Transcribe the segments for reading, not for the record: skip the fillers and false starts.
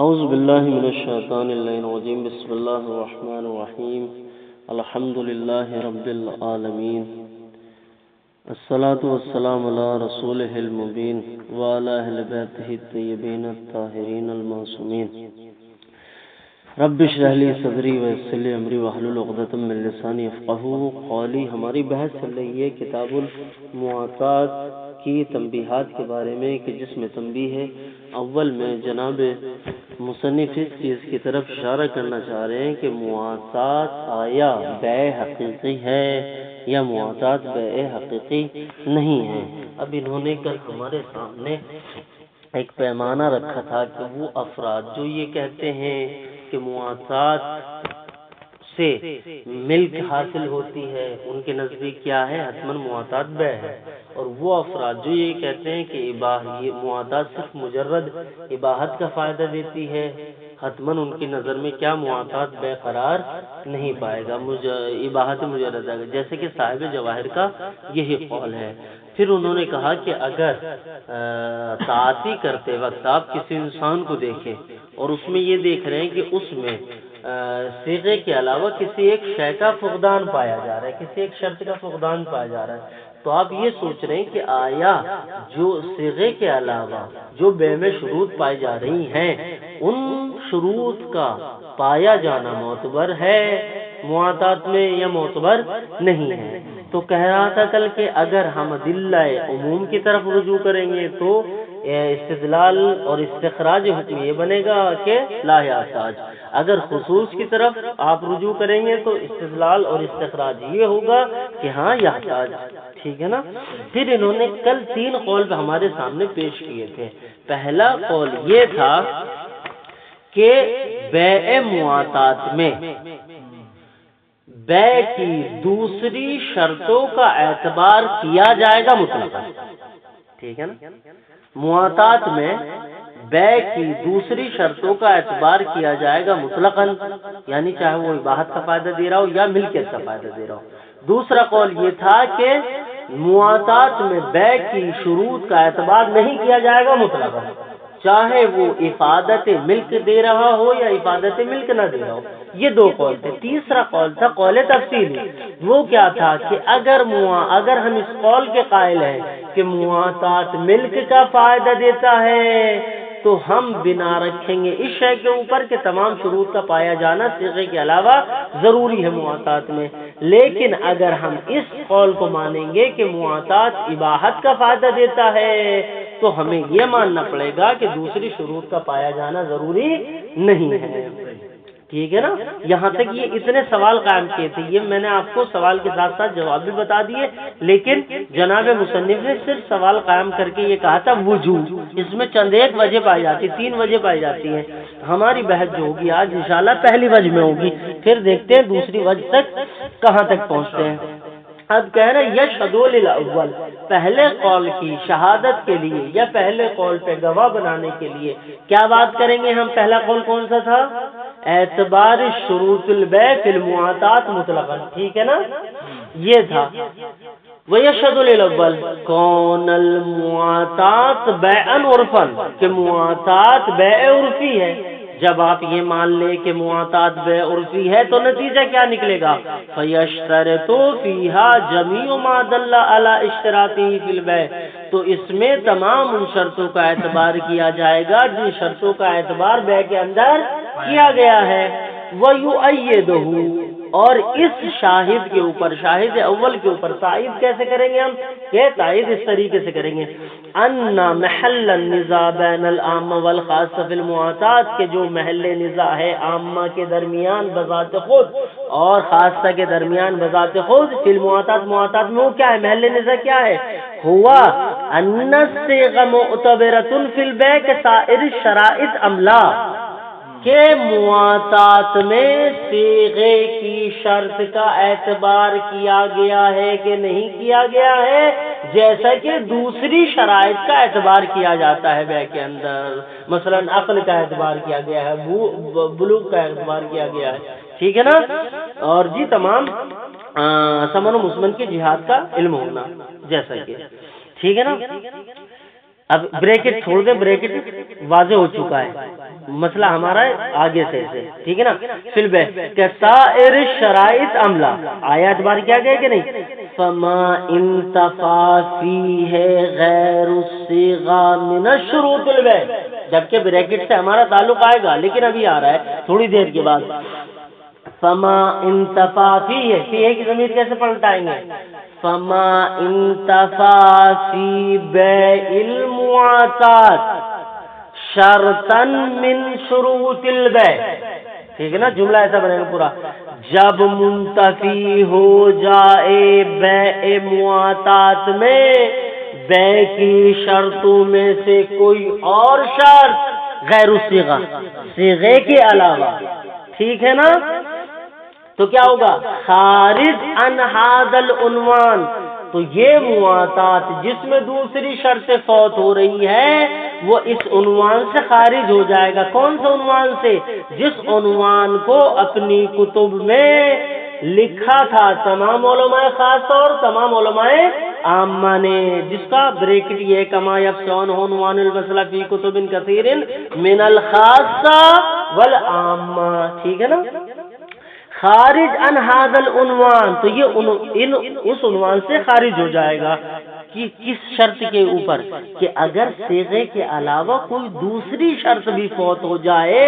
اعوذ باللہ من الشیطان الرجیم بسم اللہ الرحمن الرحیم الحمد للہ رب العالمین الصلاة والسلام علی رسولہ المبین وعلی اہل بیتہ الطیبین الطاہرین المعصومین رب اشرح لی صدری ویسر لی امری واحلل عقدۃ من لسانی یفقہوا قولی۔ ہماری بحث چل رہی ہے کتاب المعاطات کی تنبیہات کے بارے میں، کہ جس میں تنبیہ ہے اول میں جناب مصنف اس چیز کی طرف اشارہ کرنا چاہ رہے ہیں کہ معاطات آیا بیع حقیقی ہے یا معاطات بیع حقیقی نہیں ہے۔ اب انہوں نے کل ہمارے سامنے ایک پیمانہ رکھا تھا کہ وہ افراد جو یہ کہتے ہیں کہ معاطات سے ملک حاصل ہوتی ہے، ان کے نزدیک کیا ہے؟ حتماً معاطات بیع ہے۔ اور وہ افراد جو یہ کہتے ہیں کہ یہ معاطات صرف مجرد اباحت کا فائدہ دیتی ہے، حتماً ان کی نظر میں کیا معاطات بیع قرار نہیں پائے گا، اباحت مجرد ہے، جیسے کہ صاحب جواہر کا یہی قول ہے۔ پھر انہوں نے کہا کہ اگر تعاطی کرتے وقت آپ کسی انسان کو دیکھیں اور اس میں یہ دیکھ رہے ہیں کہ اس میں صیغے کے علاوہ کسی ایک شے کا فقدان پایا جا رہا ہے، کسی ایک شرط کا فقدان پایا جا رہا ہے، تو آپ یہ سوچ رہے ہیں کہ آیا جو صیغے کے علاوہ جو بیع میں شروط پائی جا رہی ہیں ان شروط کا پایا جانا معتبر ہے معاطات میں یا معتبر نہیں ہے؟ تو کہہ رہا تھا کل کہ اگر ہم ادلہ عموم کی طرف رجوع کریں گے تو استدلال اور استخراج حکم یہ بنے گا کہ لا یحتاج، اگر خصوص کی طرف آپ رجوع کریں گے تو استدلال اور استخراج یہ ہوگا کہ ہاں یحتاج، ٹھیک ہے نا۔ پھر انہوں نے کل 3 قول ہمارے سامنے پیش کیے تھے۔ پہلا قول یہ تھا کہ بیع معاطات میں بیع کی دوسری شرطوں کا اعتبار کیا جائے گا مطلقاً، ٹھیک ہے نا۔ معاطات میں بیع کی دوسری شرطوں کا اعتبار کیا جائے گا مطلقاً، یعنی چاہے وہ اباحت کا فائدہ دے رہا ہو یا ملکیت کا فائدہ دے رہا ہو۔ دوسرا قول یہ تھا کہ معاطات میں بیع کی شروط کا اعتبار نہیں کیا جائے گا مطلقاً، چاہے وہ افادت ملک دے رہا ہو یا افادت ملک نہ دے رہا ہو۔ یہ 2 قول تھے۔ تیسرا قول تھا قول تفصیلی، وہ کیا تھا کہ اگر ہم اس قول کے قائل ہیں کہ معاطات ملک کا فائدہ دیتا ہے تو ہم بنا رکھیں گے اس شے کے اوپر کہ تمام شروط کا پایا جانا صیغے کے علاوہ ضروری ہے معاطات میں۔ لیکن اگر ہم اس قول کو مانیں گے کہ معاطات اباحت کا فائدہ دیتا ہے تو ہمیں یہ ماننا پڑے گا کہ دوسری شروط کا پایا جانا ضروری نہیں ہے، ٹھیک ہے نا۔ یہاں تک یہ اتنے سوال قائم کیے تھے، یہ میں نے آپ کو سوال کے ساتھ ساتھ جواب بھی بتا دیے، لیکن جناب مصنف نے صرف سوال قائم کر کے یہ کہا تھا وجوہ، اس میں چند ایک وجہ پائی جاتی، 3 وجہ پائی جاتی ہیں۔ ہماری بحث جو ہوگی آج انشاءاللہ پہلی وجہ میں ہوگی، پھر دیکھتے ہیں دوسری وجہ تک کہاں تک پہنچتے ہیں۔ اب کہہ رہے یشہد للاول، پہلے قول کی شہادت کے لیے یا پہلے قول پہ گواہ بنانے کے لیے کیا بات کریں گے ہم؟ پہلا قول کون سا تھا؟ اعتبار شروط البیع فی المعاطات مطلقاً، ٹھیک ہے نا، یہ تھا۔ وَيَشْهَدُ لِلْأَوَّلِ كَوْنَ الْمُعَاطَاتِ بَيْعًا عُرْفًا، کہ معاطات بیع عرفی ہے۔ جب آپ یہ مان لیں کہ معاطات بیع عرفی ہے تو نتیجہ کیا نکلے گا؟ فَيَشْتَرِطُ فِيهَا جَمِيعُ مَا دَلَّ عَلَى اشْتِرَاطِهِ فِي الْبَيْعِ، تو اس میں تمام ان شرطوں کا اعتبار کیا جائے گا جن شرطوں کا اعتبار بیع کے اندر کیا گیا ہے۔ وَيُؤَيِّدُهُ، اور اس شاہد کے اوپر، شاہد اول کے اوپر تائید کیسے کریں گے ہم؟ کہ تائید اس طریقے سے کریں گے، ان محل النزاع بین العامہ والخاصہ فی المعاطات، کے جو محل نزاع ہے عامہ کے درمیان بذات خود اور خاصہ کے درمیان بذات خود فی المعاطات، معاطات میں وہ کیا ہے؟ محل نزاع کیا ہے؟ ہوا ان الصیغہ معتبرۃ فی البیع کسائر الشرائط ام لا، کہ معاطات میں صیغے کی شرط کا اعتبار کیا گیا ہے کہ نہیں کیا گیا ہے، جیسا کہ دوسری شرائط کا اعتبار کیا جاتا ہے بیع کے اندر، مثلا عقل کا اعتبار کیا گیا ہے، بلوغ کا اعتبار کیا گیا ہے، ٹھیک ہے نا، اور جی تمام ثمن و مسمن کی جہاد کا علم ہونا، جیسا کہ ٹھیک ہے نا۔ اب بریکٹ چھوڑ دیں، بریکٹ واضح ہو چکا ہے۔ مسئلہ ہمارا آگے سے ٹھیک ہے نا. فی البیع کہ سائر الشرائط عملہ آیات بار کیا گئے کہ نہیں. فما انتفا فیہ غیر الصیغہ من الشروط البیع، جبکہ بریکٹ سے ہمارا تعلق آئے گا لیکن ابھی آ رہا ہے تھوڑی دیر کے بعد. فما انتفا فیہ، فیہ کی ضمیر کیسے پلٹائیں گے. فما انتفا فی بیع المعاطات شرطا من شروط البیع، ٹھیک ہے نا. جملہ ایسا بنے گا پورا، جب منتفی ہو جائے بیع معاطات میں بیع کی شرطوں میں سے کوئی اور شرط غیر الصیغہ، صیغے کے علاوہ، ٹھیک ہے نا. تو کیا ہوگا، خارج عن ھذا العنوان. تو یہ معاطات جس میں دوسری شرط فوت ہو رہی ہے وہ اس عنوان سے خارج ہو جائے گا. کون سے عنوان سے؟ جس عنوان کو اپنی کتب میں لکھا تھا تمام علماء خاص اور تمام علماء عامہ نے، جس کا بریکٹ یہ کما یفسون عنوان المسئلہ فی کتب کثیر من الخاصہ والعامہ، ٹھیک ہے نا. خارج عن ھذا العنوان، تو یہ اس عنوان سے خارج ہو جائے گا. کس شرط کے اوپر؟ کہ اگر صیغے کے علاوہ کوئی دوسری شرط بھی فوت ہو جائے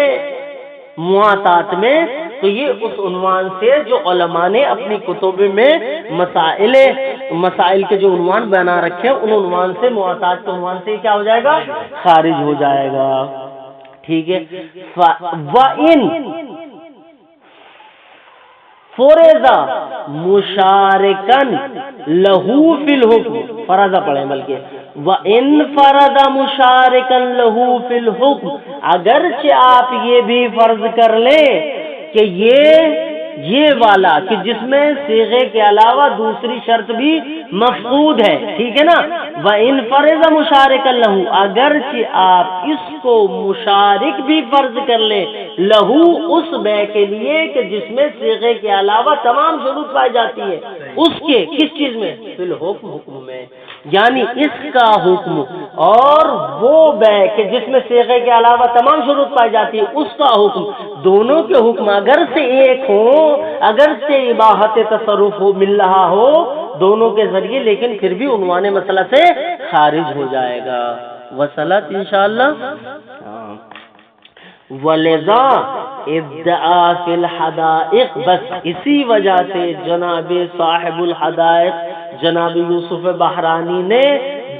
معاطات میں تو یہ اس عنوان سے جو علماء نے اپنی کتب میں مسائل کے جو عنوان بنا رکھے ان عنوان سے، معاطات کے عنوان سے کیا ہو جائے گا، خارج ہو جائے گا. ٹھیک ہے. وَإِن فورزا مشارکن لہو فی الحکم، فرضا پڑھیں بلکہ وَإِن فرض مشارکن لہو فی الحکم، اگرچہ آپ یہ بھی فرض کر لیں کہ یہ والا کہ جس میں صیغے کے علاوہ دوسری شرط بھی مفقود ہے، ٹھیک ہے نا. وَإِن فَرَضَ مُشَارِكًا لَهُ، اگرچہ آپ اس کو مشارک بھی فرض کر لیں لہو اس بیع کے لیے کہ جس میں صیغے کے علاوہ تمام شروط پائی جاتی ہے، اس کے کس چیز میں، فی الحکم، حکم میں، یعنی اس کا حکم اور وہ بیع کہ جس میں صیغے کے علاوہ تمام شروط پائی جاتی ہے اس کا حکم، دونوں کے حکم اگر سے ایک ہو، اگر سے اباحت تصرف ہو مل رہا ہو دونوں کے ذریعے، لیکن پھر بھی عنوان مسئلہ سے خارج ہو جائے گا. وصلت انشاءاللہ. ولذا ابدعا فی الحدائق، بس اسی وجہ سے جناب صاحب الحدائق جناب یوسف بحرانی نے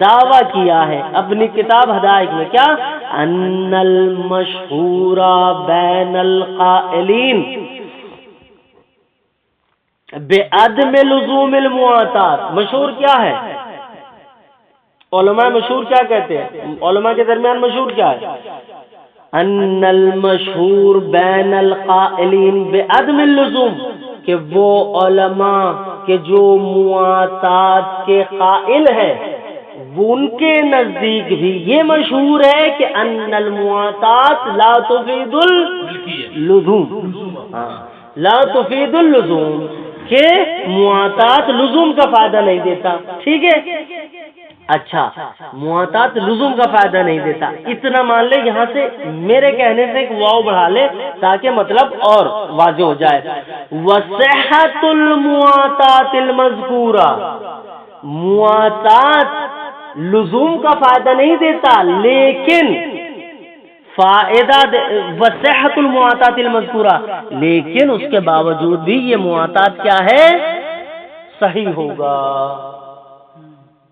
دعویٰ کیا ہے اپنی کتاب حدائق میں، کیا، ان المشہور بین القائلین بعدم لزوم المعاطات. مشہور کیا ہے؟ علماء مشہور کیا کہتے ہیں؟ علماء کے درمیان مشہور کیا ہے؟ ان المشہور بین القائلین بعدم اللزوم، کہ وہ علماء کہ جو معاطات کے قائل ہیں ان کے نزدیک بھی یہ مشہور ہے کہ ان المعاطات لا تفید اللزوم، لا تفید اللزوم، کہ معاطات لزوم کا فائدہ نہیں دیتا. ٹھیک ہے. اچھا، معاطات لزوم کا فائدہ نہیں دیتا، اتنا مان لے. یہاں سے میرے کہنے سے ایک واو بڑھا لے تاکہ مطلب اور واضح ہو جائے. وصحت المعاطات المذکورہ، معاطات لزوم کا فائدہ نہیں دیتا لیکن فائدہ وصحت المعاطات المذکورہ، لیکن اس کے باوجود بھی یہ معاطات کیا ہے، صحیح ہوگا.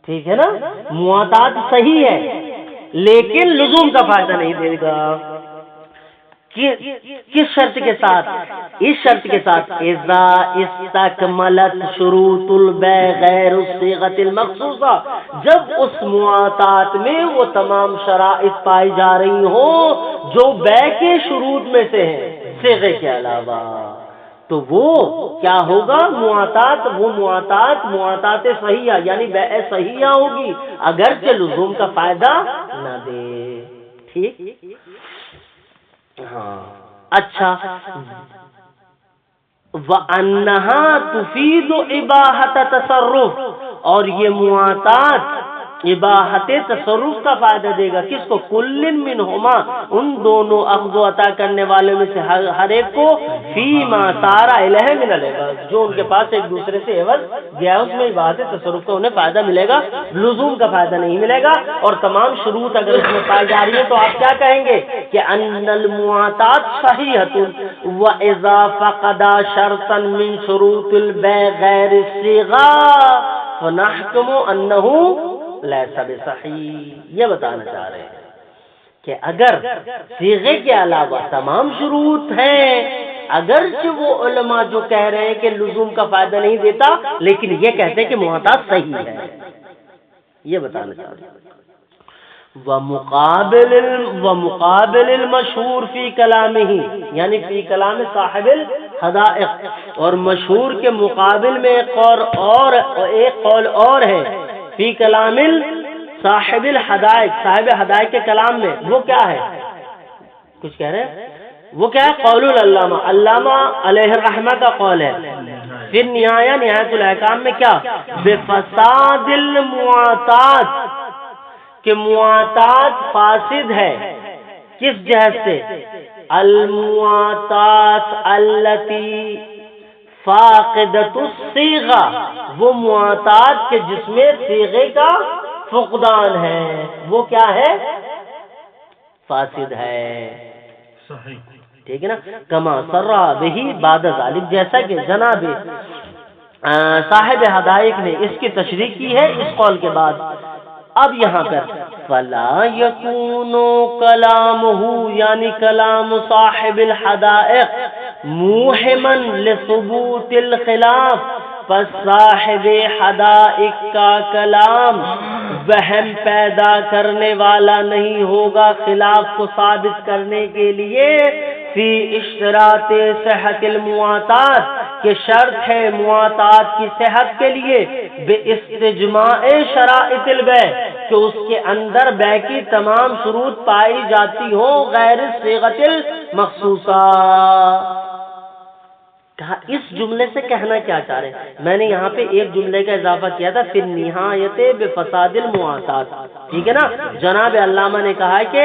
ٹھیک ہے نا. معاطات صحیح ہے لیکن لزوم کا فائدہ نہیں دے گا. کس شرط کے ساتھ؟ اس شرط کے ساتھ اذا استکملت شروط البیع غیر الصیغۃ المخصوصہ، جب اس معاطات میں وہ تمام شرائط پائی جا رہی ہوں جو بیع کے شروط میں سے ہیں صیغے کے علاوہ، تو وہ کیا ہوگا، معاطات صحیحہ، یعنی بیع صحیحہ ہوگی اگرچہ لزوم کا فائدہ نہ دے. ٹھیک. ہاں. اچھا. وَأَنَّهَا تُفِيدُ إِبَاحَةَ تَصَرُّفٍ، اور یہ معاطات اباحت تصرف کا فائدہ دے گا، کس کو؟ کل منہما، ان دونوں اخذ و عطا کرنے والوں میں سے ہر ایک کو، فیما سارا الیہ من العوض، جو ان کے پاس ایک دوسرے سے عوض گیا اس میں اباحت تصرف کا انہیں فائدہ ملے گا، لزوم کا فائدہ نہیں ملے گا۔ اور تمام شروط اگر اس میں پائی جا رہی ہے تو آپ کیا کہیں گے کہ ان المعاطات صحیحۃ واذا فقد شرطا من شروط البیع غیر الصیغہ فنحکم انہ لیس بصحیح۔ یہ بتانا چاہ رہے ہیں کہ اگر صیغے کے علاوہ تمام شروط ہیں، اگرچہ وہ علماء جو کہہ رہے ہیں کہ لزوم کا فائدہ نہیں دیتا، لیکن یہ کہتے ہیں کہ معاطات صحیح ہے، یہ بتانا چاہ رہے ہیں۔ ومقابل المشہور فی کلامہ، یعنی فی کلام صاحب الحدائق، اور مشہور کے مقابل میں ایک قول اور ہے، فی کلام صاحب الحدائق، صاحب حدائق کے کلام میں، وہ کیا ہے؟ کچھ کہہ رہے ہیں؟ وہ کیا ہے؟ قول العلامہ، علامہ علیہ الرحمہ کا قول ہے۔ پھر نہایت الاحکام میں کیا؟ بفساد المعاطات، کہ معاطات فاسد ہے، کس جہت سے؟ المعاطات التی فاقدۃ الصیغہ، وہ معاطات کے جس میں صیغے کا فقدان ہے، وہ کیا ہے؟ فاسد ہے، صحیح، ٹھیک ہے نا؟ کما سرہ بہی بعد ذالک، جیسا کہ جناب صاحب حدائق نے اس کی تشریح کی ہے اس قول کے بعد۔ اب یہاں پر فلا یکون کلامہ، یعنی کلام صاحب الحدائق موہما لثبوت الخلاف، پس صاحب حدائق کا کلام وہم پیدا کرنے والا نہیں ہوگا خلاف کو ثابت کرنے کے لیے، فی اشتراط صحت المعاطات، کہ شرط ہے معاطات کی صحت کے لیے، بے استجماع شرائط البیع، کہ اس کے اندر بیع کی تمام شروط پائی جاتی ہوں غیر صیغۃ المخصوصہ۔ کہا اس جملے سے کہنا کیا چاہ رہے ہیں؟ میں نے یہاں پہ ایک جملے کا اضافہ کیا تھا، فی النہایت بفساد المعاطات، ٹھیک ہے نا؟ جناب علامہ نے کہا ہے کہ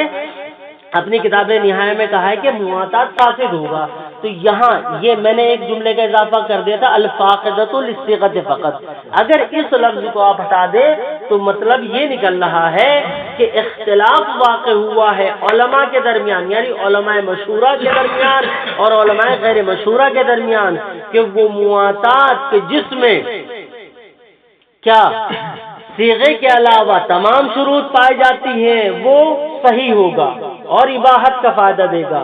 اپنی کتاب نہایہ میں کہا ہے کہ معاطات فاسد ہوگا، تو یہاں یہ میں نے ایک جملے کا اضافہ کر دیا تھا، الفاقدۃ للصیغۃ فقط۔ اگر اس لفظ کو آپ ہٹا دیں تو مطلب یہ نکل رہا ہے کہ اختلاف واقع ہوا ہے علماء کے درمیان، یعنی علماء مشہورہ کے درمیان اور علماء غیر مشہورہ کے درمیان، کہ وہ معاطات کے جس میں کیا صیغے کے علاوہ تمام شروط پائی جاتی ہیں وہ صحیح ہوگا اور اباحت کا فائدہ دے گا،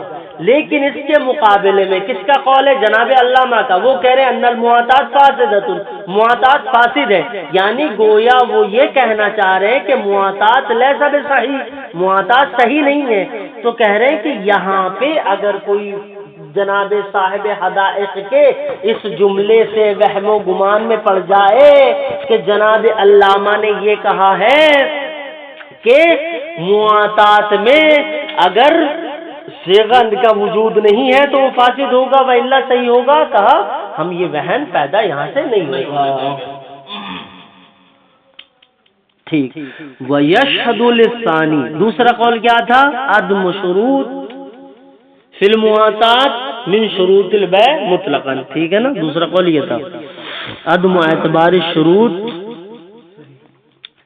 لیکن اس کے مقابلے میں کس کا قول ہے؟ جناب علامہ کا، وہ کہہ رہے ہیں ان المعاطات فاسدۃ، معاطات فاسد ہے، یعنی گویا وہ یہ کہنا چاہ رہے ہیں کہ معاطات لیس بصحیح، معاطات صحیح نہیں ہے۔ تو کہہ رہے ہیں کہ یہاں پہ اگر کوئی جناب صاحب حدائق کے اس جملے سے وہم و گمان میں پڑ جائے کہ جناب علامہ نے یہ کہا ہے کہ معاطات میں اگر صیغہ کا وجود نہیں ہے تو وہ فاسد ہوگا وَإِلَّا صحیح ہوگا، کہا ہم یہ وہن پیدا یہاں سے نہیں ہوگا۔ ٹھیک، وَيَشْهَدُ لِلثَّانِي، دوسرا قول کیا تھا؟ عدم شروط فی المعاطات من شروط البیع مطلقا، ٹھیک ہے نا؟ دوسرا قول یہ تھا عدم اعتبار الشروط،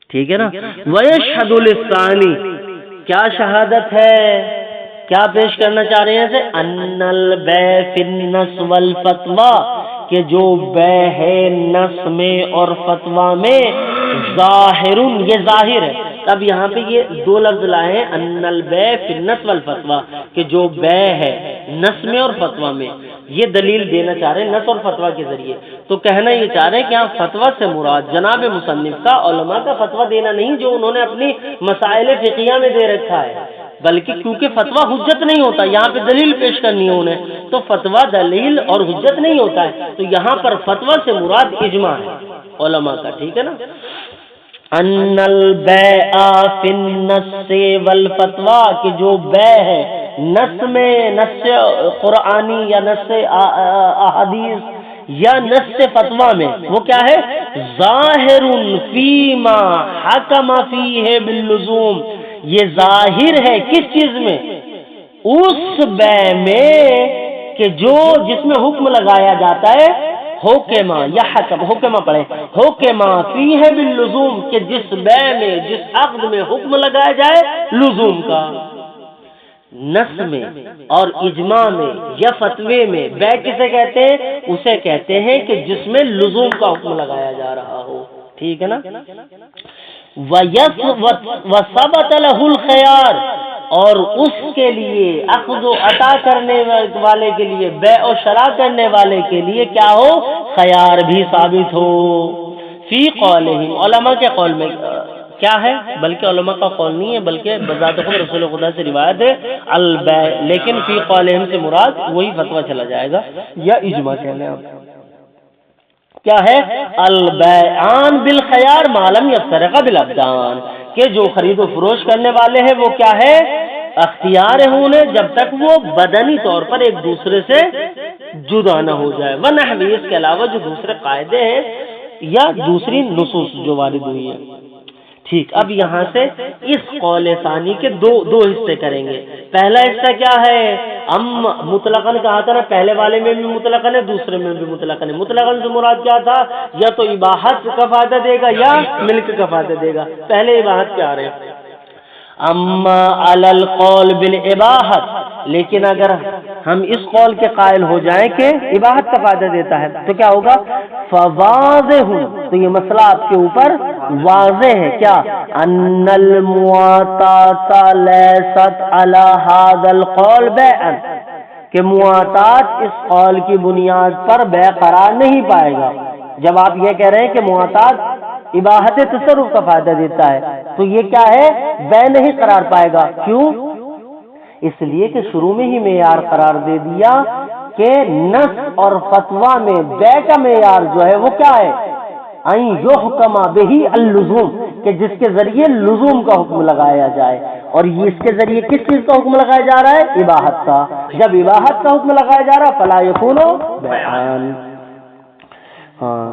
ٹھیک ہے نا؟ وَيَشْهَدُ لِلثَّانِي، کیا شہادت ہے؟ کیا پیش کرنا چاہ رہے ہیں؟ ان البیع فی النص والفتوی، کہ جو بیع ہے نص میں اور فتویٰ میں، ظاہر، یہ ظاہر ہے۔ اب یہاں پہ یہ دو لفظ لائے ہیں، ان البیع فی النص والفتوی، کہ جو بیع ہے نص میں اور فتویٰ میں، یہ دلیل دینا چاہ رہے ہیں نص اور فتویٰ کے ذریعے۔ تو کہنا یہ چاہ رہے ہیں کہ یہاں فتویٰ سے مراد جناب مصنف کا علماء کا فتویٰ دینا نہیں جو انہوں نے اپنی مسائل فقہیہ میں دے رکھا ہے، بلکہ کیونکہ فتویٰ حجت نہیں ہوتا، یہاں پہ دلیل پیش کرنی ہے انہیں، تو فتویٰ دلیل اور حجت نہیں ہوتا ہے، تو یہاں پر فتویٰ سے مراد اجماع ہے علماء کا، ٹھیک ہے نا؟ ان البیع فی النص والفتوی، کہ جو بیع ہے نص میں، نص قرآنی یا نص احادیث یا نص فتویٰ میں، وہ کیا ہے؟ ظاہر فیما حکم فیہ باللزوم، یہ ظاہر ہے کس چیز میں؟ اس بے میں کہ جو جس میں حکم لگایا جاتا ہے، حکما یا حکم، حکما پڑھیں، حکما فیہ باللزوم، کہ جس بے میں جس عقد میں حکم لگایا جائے لزوم کا، نص میں اور اجماع میں یا فتوے میں بے کسے کہتے ہیں؟ اسے کہتے ہیں کہ جس میں لزوم کا حکم لگایا جا رہا ہو، ٹھیک ہے نا؟ وَثَبَتَ لَهُ الْخِيَارُ، اور اس کے لیے اخذ و عطا کرنے والے کے لیے، بیع و شراء کرنے والے کے لیے کیا ہو؟ خیار بھی ثابت ہو۔ فی قولہم، علماء کے قول میں کیا ہے؟ بلکہ علماء کا قول نہیں ہے، بلکہ بذات خود رسول خدا سے روایت ہے البیع، لیکن فی قولہم سے مراد وہی فتویٰ چلا جائے گا یا اجماع کہہ لیں آپ۔ کیا ہے؟ البیعان بالخیار ما لم یفترقا بالابدان، کہ جو خرید و فروخت کرنے والے ہیں وہ کیا ہے؟ اختیار ہوں جب تک وہ بدنی طور پر ایک دوسرے سے جدا نہ ہو جائے، ونحوی، اس کے علاوہ جو دوسرے قاعدے ہیں یا دوسری نصوص جو وارد ہوئی ہیں۔ ٹھیک، اب یہاں سے اس قول ثانی کے دو حصے کریں گے۔ پہلا حصہ کیا ہے؟ مطلقاً کہا تھا نا، پہلے والے میں بھی مطلقاً ہے، دوسرے میں بھی مطلقاً ہے۔ مطلقاً سے مراد کیا تھا؟ یا تو اباحت کا فائدہ دے گا یا ملک کا فائدہ دے گا۔ پہلے اباحت کیا آ رہے ہیں؟ اما علی القول بالاباحت، لیکن اگر ہم اس قول کے قائل ہو جائیں کہ اباحت کا فائدہ دیتا ہے تو کیا ہوگا؟ فواضح، تو یہ مسئلہ آپ کے اوپر واضح ہے کیا؟ ان المواطات لیست علی ھذا القول بیعا، کہ مواطات اس قول کی بنیاد پر بیع قرار نہیں پائے گا۔ جب آپ یہ کہہ رہے ہیں کہ مواطات اباحت تصرف کا فائدہ دیتا ہے تو یہ کیا ہے؟ بیع نہیں قرار پائے گا۔ کیوں؟ اس لیے کہ شروع میں ہی معیار قرار دے دیا کہ نص اور فتویٰ میں بیع کا معیار جو ہے وہ کیا ہے؟ ان یحکم بہ اللزوم، کہ جس کے ذریعے لزوم کا حکم لگایا جائے، اور یہ اس کے ذریعے کس چیز کا حکم لگایا جا رہا ہے؟ اباحت کا۔ جب اباحت کا حکم لگایا جا رہا فلا یکون بیعان۔ ہاں،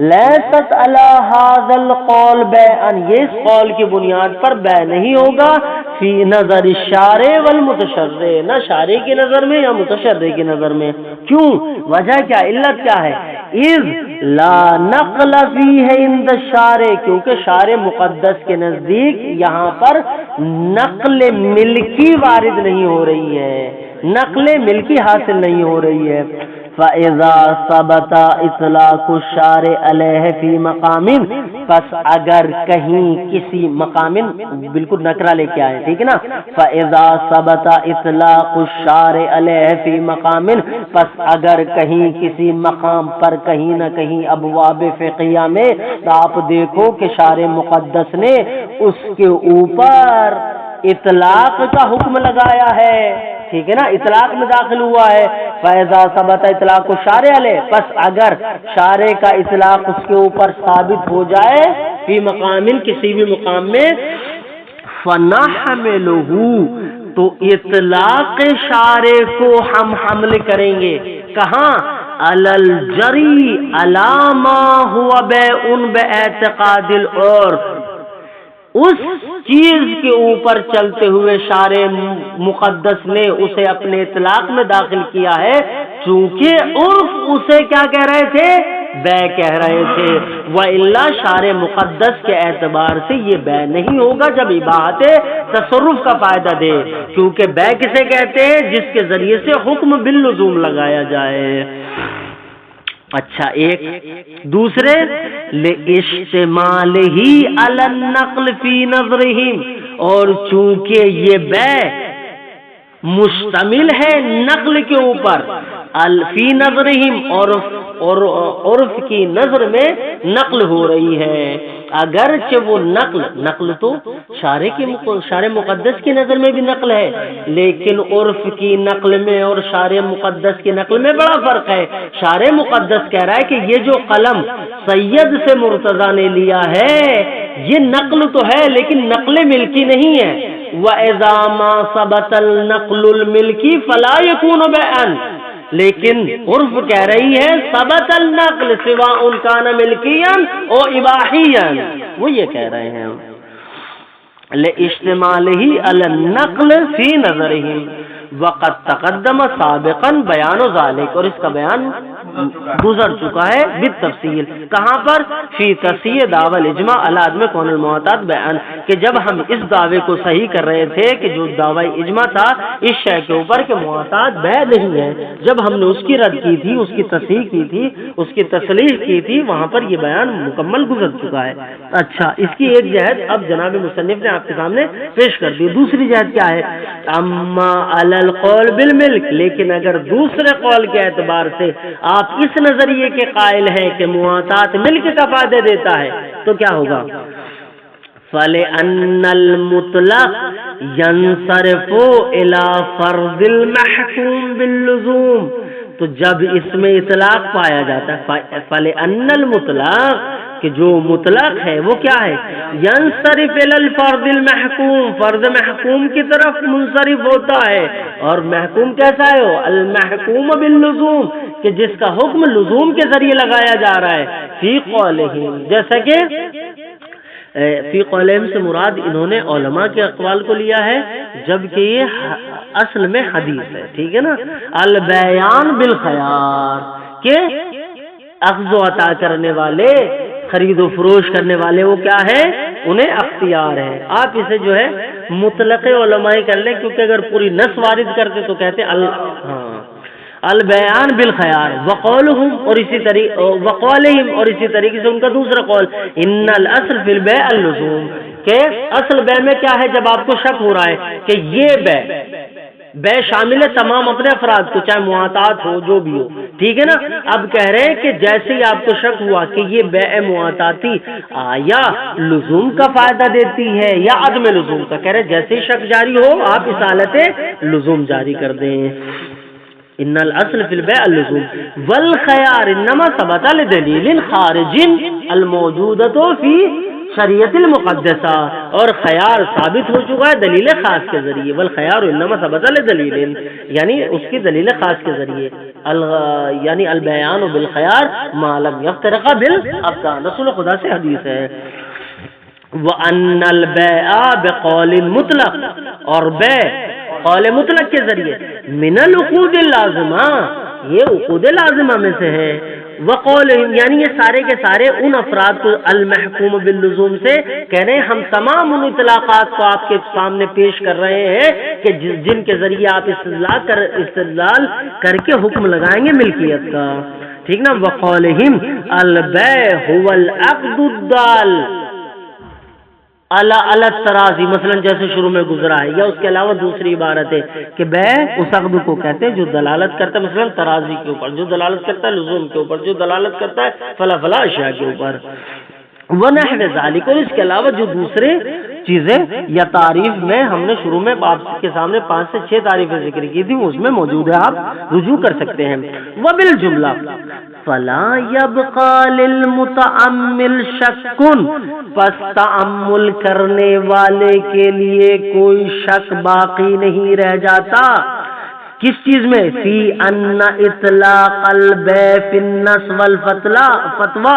لیست علی ھذا القول بیعا، یہ اس قول کی بنیاد پر بیع نہیں ہوگا فی نظر الشارع والمتشرع، نہ شارع کی نظر میں یا متشرع کی نظر میں۔ کیوں؟ وجہ کیا؟ علت کیا ہے؟ اذ لا نقل فیہ عند الشارع، کیونکہ شارع مقدس کے نزدیک یہاں پر نقل ملکی وارد نہیں ہو رہی ہے، نقل ملکی حاصل نہیں ہو رہی ہے۔ فَإِذَا ثَبَتَ إِطْلَاقُ الشَّارِعِ عَلَيْهِ فِي مَقَامٍ، پس اگر کہیں کسی مقام، بالکل نکرہ لے کے آئے، ٹھیک ہے نا؟ فَإِذَا ثَبَتَ إِطْلَاقُ الشَّارِعِ عَلَيْهِ فِي مَقَامٍ، پس اگر کہیں کسی مقام پر کہیں نہ کہیں ابواب فقہیہ میں، تو آپ دیکھو کہ شارع مقدس نے اس کے اوپر اطلاق کا حکم لگایا ہے، ٹھیک ہے نا؟ اطلاق میں داخل ہوا ہے۔ فَإِذَا ثَبَتَ إِطْلَاقُ الشَّارِعِ عَلَيْهِ، پس اگر شارع کا اطلاق اس کے اوپر ثابت ہو جائے فی مقام، کسی بھی مقام میں، فَنَحْمِلُهُ، تو اطلاق شارع کو ہم حمل کریں گے کہاں؟ عَلَى الْجَرِي عَلَى مَا هُوَ بَيْعٌ بِاعْتِقَادِ الْعُرْفِ، اس چیز کے اوپر چلتے ہوئے شارع مقدس نے اسے اپنے اطلاق میں داخل کیا ہے، چونکہ عرف اسے کیا کہہ رہے تھے؟ بیع کہہ رہے تھے۔ وَإِلَّا شارع مقدس کے اعتبار سے یہ بیع نہیں ہوگا جب اباحت تصرف کا فائدہ دے، کیونکہ بیع کسے کہتے ہیں؟ جس کے ذریعے سے حکم باللزوم لگایا جائے۔ اچھا، ایک دوسرے لِاشْتِمَالِهِ عَلَى النَّقْلِ فِي نَظْرِهِمْ، اور چونکہ یہ بیع مشتمل ہے نقل کے اوپر، فی نظرہم، اور عرف کی نظر میں نقل ہو رہی ہے، اگرچہ وہ نقل تو شارع مقدس کی نظر میں بھی نقل ہے، لیکن عرف کی نقل میں اور شارع مقدس کی نقل میں بڑا فرق ہے۔ شارع مقدس کہہ رہا ہے کہ یہ جو قلم سید سے مرتضیٰ نے لیا ہے یہ نقل تو ہے لیکن نقل ملکی نہیں ہے۔ وَإِذَا مَا ثَبَتَ النَّقْلُ الْمِلْكِ فَلَا يَكُونُ بَيْعًا، لیکن عرف کہہ رہی ہے ثبت النقل سواء کان ملکیا او اباحیا، وہ یہ کہہ رہے ہیں لاشتمالہ علی النقل فی نظرہم وقد تقدم سابقا بیان ذالک، اور اس کا بیان گزر چکا ہے بالتفصیل، کہاں پر؟ فی تصحیح دعوی الاجماع علی عدم کون المعتاد بیان، کہ جب ہم اس دعوے کو صحیح کر رہے تھے کہ جو دعوی اجماع تھا اس شے کے اوپر کہ معتاد بے نہیں ہے، جب ہم نے اس کی رد کی تھی، اس کی تصحیح کی تھی، اس کی تصریح کی تھی، وہاں پر یہ بیان مکمل گزر چکا ہے۔ اچھا، اس کی ایک جہت اب جناب مصنف نے آپ کے سامنے پیش کر دی۔ دوسری جہت کیا ہے؟ اما علی القول بالملک، لیکن اگر دوسرے قول کے اعتبار سے آپ اس نظریے کے قائل ہیں کہ معاطات ملک کا فائدہ دیتا ہے تو کیا ہوگا؟ فَلِأَنَّ الْمُطْلَقَ يَنْصَرِفُ إِلَى فَرْضِ الْمَحْكُومِ بِاللُّزُومِ، تو جب اس میں اطلاق پایا جاتا ہے، فَلِأَنَّ الْمُطْلَقَ کہ جو مطلق ہے وہ کیا ہے؟ ینصرف الی الفرض المحکوم، فرض محکوم کی طرف منصرف ہوتا ہے، اور محکوم کیسا ہے؟ المحکوم باللزوم، کہ جس کا حکم لزوم کے ذریعے لگایا جا رہا ہے۔ فی قولہم، جیسا کہ فی قولہم سے مراد انہوں نے علماء کے اقوال کو لیا ہے، جبکہ یہ اصل میں حدیث ہے، ٹھیک ہے نا؟ البیان بالخیار، کہ اخذ و عطا کرنے والے، خرید و فروش کرنے والے وہ کیا ہے؟ انہیں اختیار ہے۔ آپ اسے جو ہے مطلق علماء کر لیں، کیونکہ اگر پوری نص وارد کرتے تو کہتے البیان بالخیار وقولہم، اور اسی طریقے وقولہم، اور اسی طریقے سے ان کا دوسرا قول ان الاصل فی البیع اللزوم، کہ اصل بیع میں کیا ہے؟ جب آپ کو شک ہو رہا ہے کہ یہ بے شامل ہے تمام اپنے افراد کو، چاہے معاطات ہو جو بھی ہو، ٹھیک ہے نا؟ اب کہہ رہے ہیں کہ جیسے ہی آپ کو شک ہوا کہ یہ بیع معاطاتی آیا لزوم کا فائدہ دیتی ہے یا عدم لزوم کا، کہہ رہے جیسے ہی شک جاری ہو آپ اس حالت لزوم جاری کر دیں۔ ان الاصل فی البیع اللزوم والخیار انما ثبت لدلیل خارج الموجودۃ فی شریعت المقدسہ، اور خیار ثابت ہو چکا ہے دلیل خاص کے ذریعے، والخیار انما ثبت لدلیل، یعنی اس کی دلیل خاص کے ذریعے، یعنی البیان بالخیار ما لم یفترق بالابدان، رسول خدا سے حدیث ہے۔ وان البیع بقول مطلق، اور بیع قول مطلق کے ذریعے، من العقود اللازمہ، یہ عقود لازمہ میں سے ہے، وقول، یعنی یہ سارے کے سارے ان افراد کو المحکوم باللزوم سے کہہ رہے ہیں ہم تمام ان اطلاقات کو آپ کے سامنے پیش کر رہے ہیں کہ جن کے ذریعے آپ استدلال کر کے حکم لگائیں گے ملکیت کا، ٹھیک نا؟ وقولہم البیع هو العقد الدال علی التراضی، مثلا جیسے شروع میں گزرا ہے، یا اس کے علاوہ دوسری عبارت ہے کہ بیع اس عقد کو کہتے ہیں جو دلالت کرتا ہے مثلا ترازی کے اوپر، جو دلالت کرتا ہے لزوم کے اوپر، جو دلالت کرتا ہے فلا فلا اشیاء کے اوپر، ونحو ذالک، اور اس کے علاوہ جو دوسرے چیزیں یا تعریف میں ہم نے شروع میں آپ کے سامنے 5 سے 6 تعریفیں ذکر کی تھی، اس میں موجود ہے، آپ رجوع کر سکتے ہیں۔ وبالجملہ فلا يبقى للمتأمل شک، پس تأمل کرنے والے کے لیے کوئی شک باقی نہیں رہ جاتا، کس چیز میں؟ فی ان اطلاق البیع فی النص والفتوی،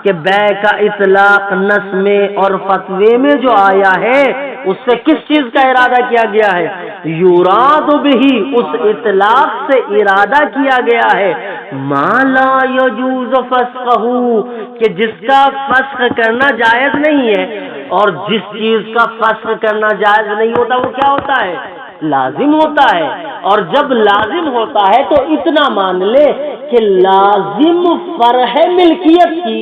کہ بیع کا اطلاق نص میں اور فتوے میں جو آیا ہے اس سے کس چیز کا ارادہ کیا گیا ہے؟ یراد بہ، اس اطلاق سے ارادہ کیا گیا ہے ما لا یجوز فسخہ، کہ جس کا فسخ کرنا جائز نہیں ہے، اور جس چیز کا فسخ کرنا جائز نہیں ہوتا وہ کیا ہوتا ہے؟ لازم ہوتا ہے، اور جب لازم ہوتا ہے تو اتنا مان لے کہ لازم فرع ملکیت کی،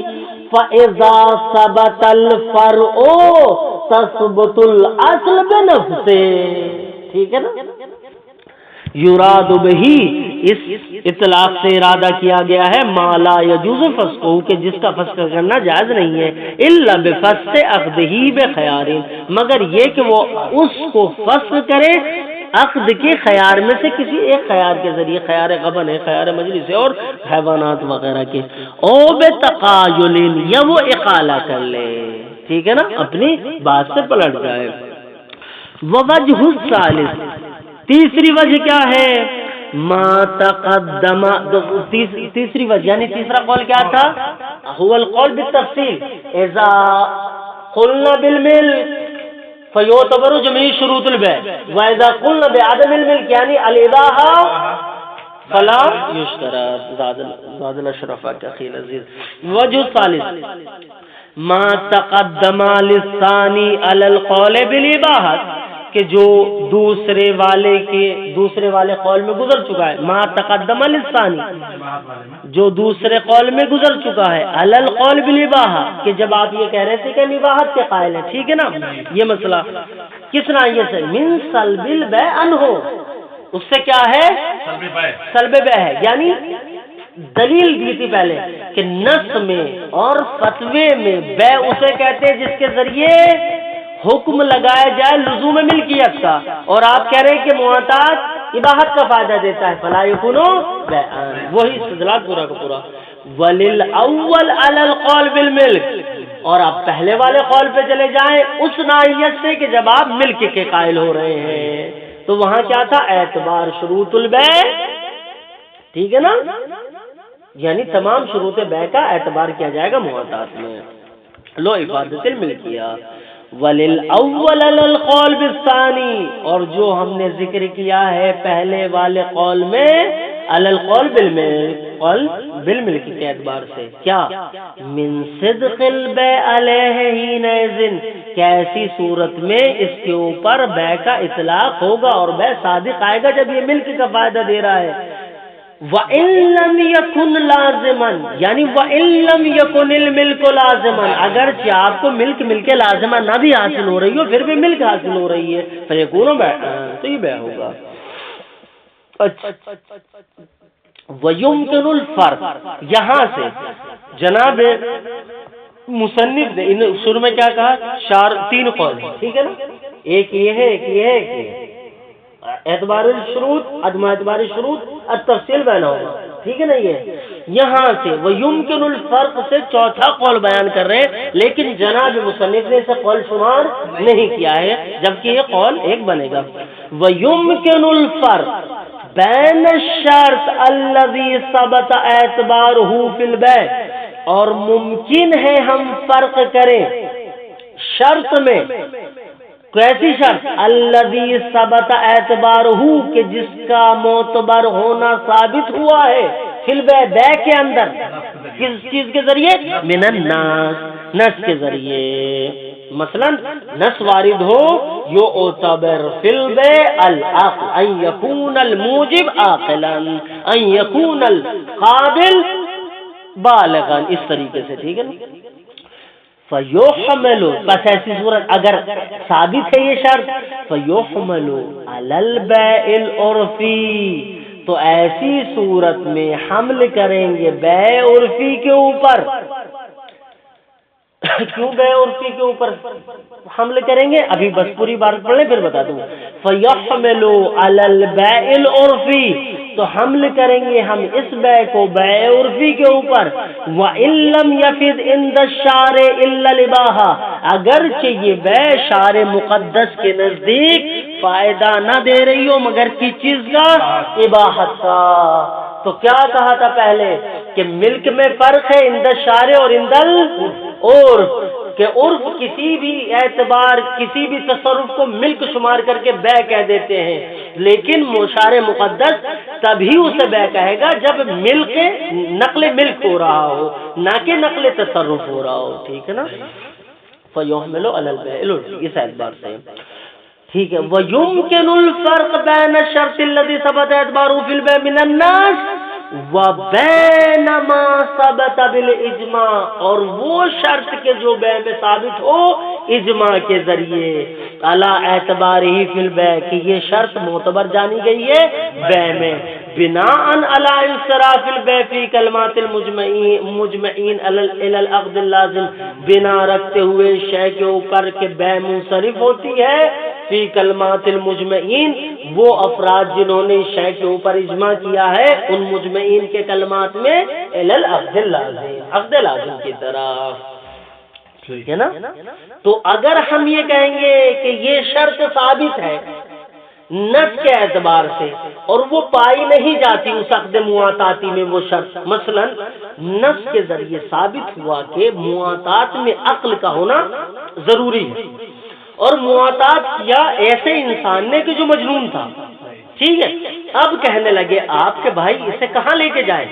فَإِذَا ثَبَتَ الْفَرْعُ تَثْبُتُ الْأَصْلُ بِنَفْسِهِ، ٹھیک ہے نا؟ یراد بہی، اس اطلاق سے ارادہ کیا گیا ہے ما لا یجوز فسخہ، کہ جس کا فسخ کرنا جائز نہیں ہے، الا بفسخ عقدہ بخیار، مگر یہ کہ وہ اس کو فسخ کرے عقد کے خیار میں سے کسی ایک خیار کے ذریعے، خیار غبن ہے، خیار مجلس ہے، اور حیوانات وغیرہ کے، او بتقایل، یا وہ اقالہ کر لے، ٹھیک ہے نا؟ اپنی بات سے پلٹ جائے۔ ووجہ الثالث، تیسری وجہ کیا ہے؟ ما تقدم، تیسری وجہ یعنی تیسرا قول کیا تھا؟ هو القول بالتفصیل، اذا قلنا بالملک فیعتبر جميع شروط البيع، واذا قلنا بعدم الملک یعنی الاباحہ فلا یشترط. زاد الاشرف کا خیل عزیز. وجہ ثالث ما تقدم للثانی علی القول بالاباحہ، کہ جو دوسرے والے قول میں گزر چکا ہے. ما تقدم للثانی، جو دوسرے قول میں گزر چکا ہے. علی القول بالاباحہ، کہ جب آپ یہ کہہ رہے تھے کہ اباحت کے قائل ہیں، ٹھیک ہے نا. یہ مسئلہ کس نائیے سے؟ من سلب البیع عنہ، اس سے کیا ہے؟ سلب بیع ہے. یعنی دلیل دی تھی پہلے کہ نص میں اور فتوے میں بیع اسے کہتے ہیں جس کے ذریعے حکم لگایا جائے لزوم ملکیت کا، اور آپ کہہ رہے ہیں کہ معتاد اباحت کا فائدہ دیتا ہے، فلا یکون بیعا. وہی استدلال پورا کا پورا. وللاول علی القول بالملک، اور آپ پہلے والے قول پہ چلے جائیں اس ناحیت سے کہ جب آپ ملک کے قائل ہو رہے ہیں، تو وہاں کیا تھا؟ اعتبار شروط البیع، ٹھیک ہے نا. یعنی تمام شروط بیع کا اعتبار کیا جائے گا معتاد میں. لو افادت الملکیہ. وللاول علی القول بالثانی، اور جو ہم نے ذکر کیا ہے پہلے والے قول میں علی القول بالملک، قول بالملک کے اعتبار سے کیا؟ من صدق البیع علیہ حینئذ، کیسی صورت میں اس کے اوپر بیع کا اطلاق ہوگا اور بیع صادق آئے گا جب یہ ملک کا فائدہ دے رہا ہے. وَإِن لَّمْ يَكُنْ لَازِمًا، یعنی وَإِن لَّمْ يَكُنِ الْمِلْكُ لَازِمًا، اگرچہ آپ کو ملک لازمہ نہ بھی حاصل ہو رہی ہو، پھر بھی ملک حاصل ہو رہی ہے، فَيَكُونُ بَيْعًا، تو یہ بیع ہوگا. اچھا. وَيُمْكِنُ الْفَرْقُ، یہاں سے جناب مصنف نے شروع میں کیا کہا؟ تین قول، ٹھیک ہے نا. ایک یہ ہے، ایک یہ ہے، ایک یہ ہے. اعتبار الشروط، عدم اعتبار الشروط، التفصیل بینہما، ٹھیک ہے نا. یہ یہاں سے وَيُمْكِنُ الْفَرْقُ سے چوتھا قول بیان کر رہے ہیں، لیکن جناب مصنف نے اسے قول شمار نہیں کیا ہے، جبکہ یہ قول ایک بنے گا. وَيُمْكِنُ الْفَرْقُ بین الشرط الذی ثبت اعتبارہ فی البیع، اور ممکن ہے ہم فرق کریں شرط میں. کیسی شرط؟ الذی ثبت اعتبارہ، کہ جس کا معتبر ہونا ثابت ہوا ہے فی البیع، بیع کے اندر. کس چیز کے ذریعے؟ من الناس، نص کے ذریعے. مثلا نص وارد ہو یعتبر فی البیع العقل، ان یکون الموجب عاقلا، ان یکون القابل بالغا، اس طریقے سے، ٹھیک ہے نا. فَيُحْمَلُ، بس ایسی صورت اگر ثابت ہے یہ شرط، فَيُحْمَلُ عَلَى الْبَيْعِ الْعُرْفِي، تو ایسی صورت میں حمل کریں گے بیع عرفی کے اوپر. کیوں بیع عرفی کے اوپر حمل کریں گے؟ ابھی بس پوری بات پڑھ لیں پھر بتا دوں. فَيُحْمَلُ عَلَى الْبَيْعِ الْعُرْفِي، تو حمل کریں گے ہم اس بیع کو بیع عرفی کے اوپر. وَإِن لَّمْ يَفِدْ عِندَ الشَّارِعِ إِلَّا الْإِبَاحَةَ، اگرچہ یہ بیع شارع مقدس کے نزدیک فائدہ نہ دے رہی ہو مگر کس چیز کا؟ اباحت کا. تو کیا کہا تھا پہلے کہ ملک میں فرق ہے عند الشارع اور عند العرف، کہ عرف کسی بھی اعتبار کسی بھی تصرف کو ملک شمار کر کے بیع کہہ دیتے ہیں، لیکن شارع مقدس تبھی اسے بیع کہے گا جب ملک نقل ملک ہو رہا ہو، نہ کہ نقل تصرف ہو رہا ہو، ٹھیک ہے نا. فَيُحْمَلُ عَلَى الْبَيْعِ الْعُرْفِي، اس اعتبار سے ٹھیک ہے. وَيُمْكِنُ الْفَرْقُ بَيْنَ الشَّرْطِ الَّذِي ثَبَتَ اعْتِبَارُهُ فِي الْبَيْعِ مِنَ النَّاسِ وَبَيْنَ مَا ثَبَتَ بِالْإِجْمَاعِ، اور وہ شرط کے جو بیع میں ثابت ہو اجماع کے ذریعے. عَلَى اعْتِبَارِهِ فِي الْبَيْعِ، کہ یہ شرط معتبر جانی گئی ہے بیع میں. بناءً عَلَى انصراف الْبَيْعِ فِي كَلِمَاتِ الْمُجْمَعِينَ إِلَى الْعَقْدِ اللَّازِمِ، بنا رکھتے ہوئے شے کے اوپر کہ بیع منصرف ہوتی ہے فی کلمات المجمعین، وہ افراد جنہوں نے شے کے اوپر اجماع کیا ہے ان مجمعین کے کلمات میں الی العقد اللازم، عقد لازم کی طرف، ٹھیک ہے نا. تو اگر ہم یہ کہیں گے کہ یہ شرط ثابت ہے نس کے اعتبار سے، اور وہ پائی نہیں جاتی اس عقد مواطاتی میں وہ شرط۔ مثلا نس کے ذریعے ثابت ہوا کہ مواطات میں عقل کا ہونا ضروری ہے، اور مواطات کیا ایسے انسان نے کہ جو مجنون تھا، ٹھیک ہے۔ اب کہنے لگے آپ کہ بھائی اسے کہاں لے کے جائیں؟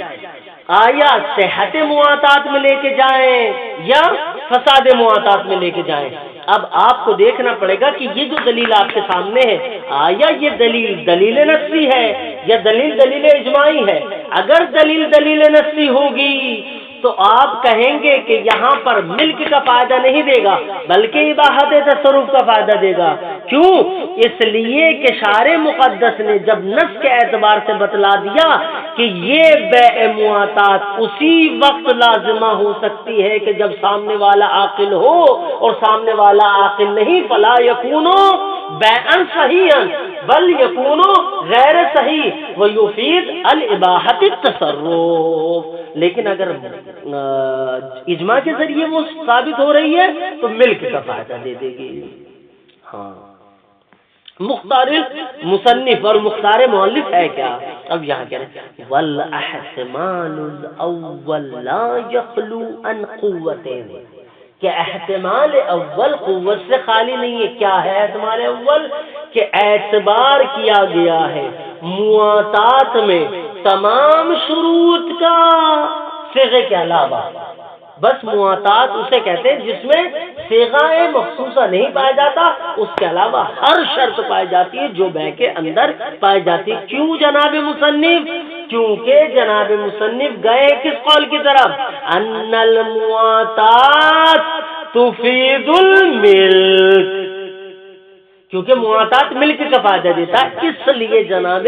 آیا صحت مواطات میں لے کے جائیں یا فساد مواطات میں لے کے جائیں؟ اب آپ کو دیکھنا پڑے گا کہ یہ جو دلیل آپ کے سامنے ہے، آیا یہ دلیل نصی ہے یا دلیل اجماعی ہے؟ اگر دلیل نصی ہوگی تو آپ کہیں گے کہ یہاں پر ملک کا فائدہ نہیں دے گا بلکہ اباحت تصرف کا فائدہ دے گا۔ کیوں؟ اس لیے کہ شارع مقدس نے جب نص کے اعتبار سے بتلا دیا کہ یہ بیع مواطات اسی وقت لازمہ ہو سکتی ہے کہ جب سامنے والا عاقل ہو، اور سامنے والا عاقل نہیں، فلا یکونو بیعا صحیحا بل یکونو غیر صحیح ویفید الاباحت التصرف۔ لیکن اگر اجماع کے ذریعے وہ ثابت ہو رہی ہے تو ملک کا فائدہ دے دے گی۔ ہاں، مختار مصنف اور مختار مؤلف ہے کیا؟ اب یہاں کہہ رہے ہیں والاحتمال الاول لا یخلو عن قوتین، کہ احتمال اول قوت سے خالی نہیں ہے۔ کیا ہے احتمال اول؟ کہ اعتبار کیا گیا ہے مواطات میں تمام شروط کا صیغے کے علاوہ، بس مواطات اسے کہتے ہیں جس میں صیغہ مخصوصہ نہیں پایا جاتا، اس کے علاوہ ہر شرط پائی جاتی ہے جو بیع کے اندر پائی جاتی ہے۔ کیوں جناب مصنف؟ کیونکہ جناب مصنف گئے کس قول کی طرف؟ ان المواطات تفید الملک، کیونکہ مواطات ملک کا فائدہ دیتا ہے، اس لیے جناب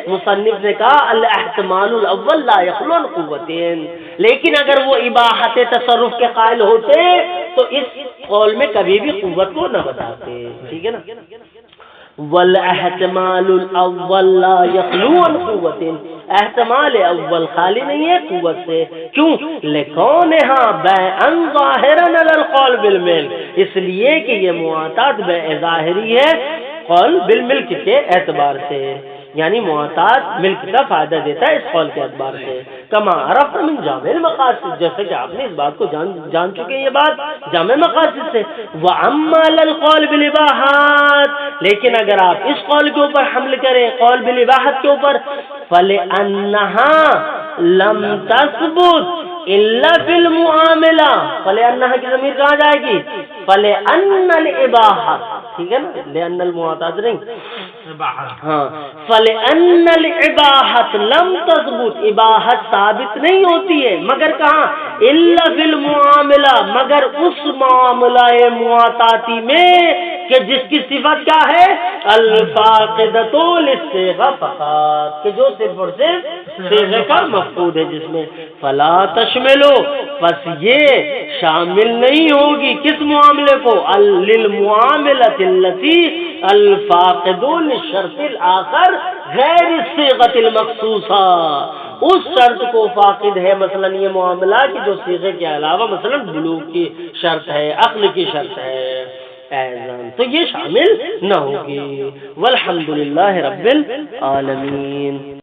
مصنف نے کہا الاحتمال الاول لا یخلو عن قوتین۔ لیکن اگر وہ اباحت تصرف کے قائل ہوتے تو اس قول میں کبھی بھی قوت کو نہ بتاتے، ٹھیک ہے نا۔ والاحتمال الاول لا یخلو عن قوتین، احتمال اول خالی نہیں ہے قوت سے۔ کیوں؟ لکونہا بیعا ظاہرا علی القول بالملک، اس لیے کہ یہ مواطات بیع ظاہری ہے قول بالملک کے اعتبار سے، یعنی مواطات ملک کا فائدہ دیتا ہے اس قول کے اعتبار سے۔ کما عرفت من جامع المقاصد، جیسے کہ آپ نے اس بات کو جان چکے، یہ بات جامع مقاصد سے۔ واما القول بالاباحات، لیکن اگر آپ اس قول کے اوپر حمل کریں، قول بالاباحت کے اوپر، فلانها لم تثبت الا فی المعاملہ، فلانها کی ضمیر کہاں جائے گی؟ فلان الاباحت، ٹھیک ہے نا، لان المواطات نہیں، ہاں، فلان الاباحت لم تثبت، اباحت ثابت نہیں ہوتی ہے مگر کہاں؟ الا فی المعاملہ، مگر اس معاملہ مواطاتی میں کہ جس کی صفت کیا ہے؟ الفاقدۃ للصیغہ فقط، کہ جو صرف اور صرف صیغے کا مفقود ہے، جس میں فلا تشملو، بس یہ شامل نہیں ہوگی کس معاملے کو؟ للمعاملۃ التي الفاقد للشرط الاخر غیر الصیغۃ المخصوصہ، اس شرط کو فاقد ہے مثلا یہ معاملہ کہ جو صیغے کے علاوہ مثلا بلوغ کی شرط ہے، عقل کی شرط ہے، تو یہ شامل نہ ہوگی۔ والحمدللہ رب العالمین۔